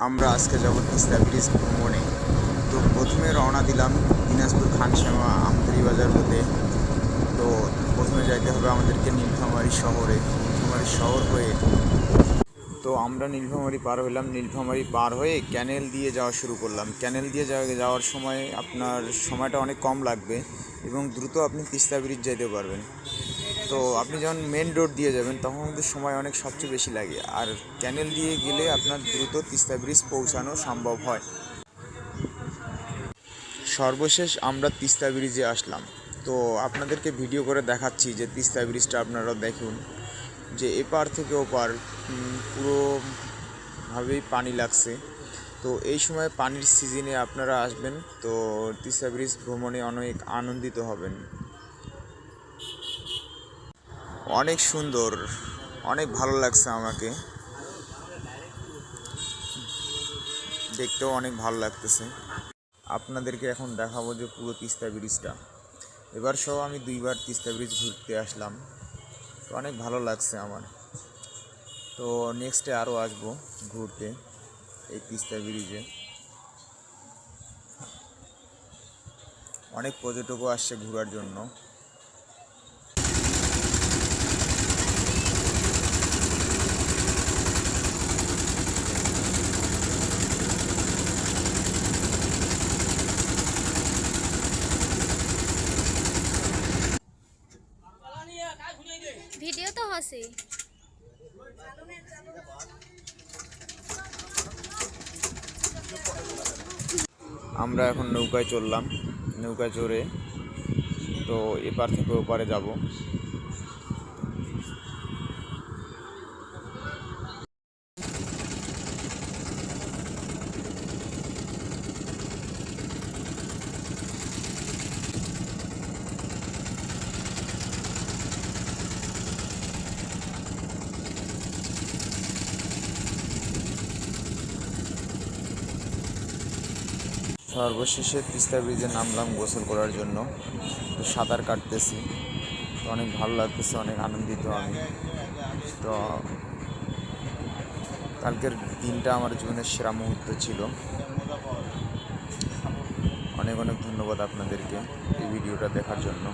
আমরা আজকে যাব তিস্তা ব্রিজ ভ্রমণে। তো প্রথমে রওনা দিলাম দিনাজপুর খানসামা আমতলী বাজার হতে। তো প্রথমে যাইতে হবে আমাদেরকে নীলফামারী শহরে, নীলফামারী শহর হয়ে। তো আমরা নীলফামারী পার হইলাম, নীলফামারী পার হয়ে ক্যানেল দিয়ে যাওয়া শুরু করলাম। ক্যানেল দিয়ে যাওয়ার সময় আপনার সময়টা অনেক কম লাগবে এবং দ্রুত আপনি তিস্তা ব্রিজ যেতে পারবেন। তো আপনি যখন মেন রোড দিয়ে যাবেন তখন কিন্তু সময় অনেক সবচেয়ে বেশি লাগে, আর ক্যানেল দিয়ে গেলে আপনার দ্রুত তিস্তা ব্রিজ পৌঁছানো সম্ভব হয়। সর্বশেষ আমরা তিস্তা ব্রিজে আসলাম। তো আপনাদেরকে ভিডিও করে দেখাচ্ছি যে তিস্তা ব্রিজটা আপনারা দেখুন, যে এপার থেকে ওপার পুরোভাবেই পানি লাগছে। তো এই সময় পানির সিজনে আপনারা আসবেন, তো তিস্তা ব্রিজ ভ্রমণে অনেক আনন্দিত হবেন। অনেক সুন্দর, অনেক ভালো লাগছে আমাকে, দেখতেও অনেক ভালো লাগতেছে। আপনাদেরকে এখন দেখাবো যে পুরো তিস্তা ব্রিজটা। এবার সহ আমি 2বার তিস্তা ব্রিজ ঘুরতে আসলাম, তো অনেক ভালো লাগছে আমার। তো নেক্সটে আরও আসবো ঘুরতে এই তিস্তা ব্রিজে। অনেক পর্যটকও আসছে ঘোরার জন্য। ভিডিও তো হচ্ছে। আমরা এখন নৌকায় চললাম, নৌকায় চড়ে তো এপার থেকে ওপারে যাব। সর্বশেষে তিস্তা ব্রিজে নামলাম গোসল করার জন্য। তো সাঁতার কাটতেছি, তো অনেক ভালো লাগতেছে, অনেক আনন্দিত আমি। তো কালকের দিনটা আমার জীবনের সেরা মুহূর্ত ছিল। অনেক অনেক ধন্যবাদ আপনাদেরকে এই ভিডিওটা দেখার জন্য।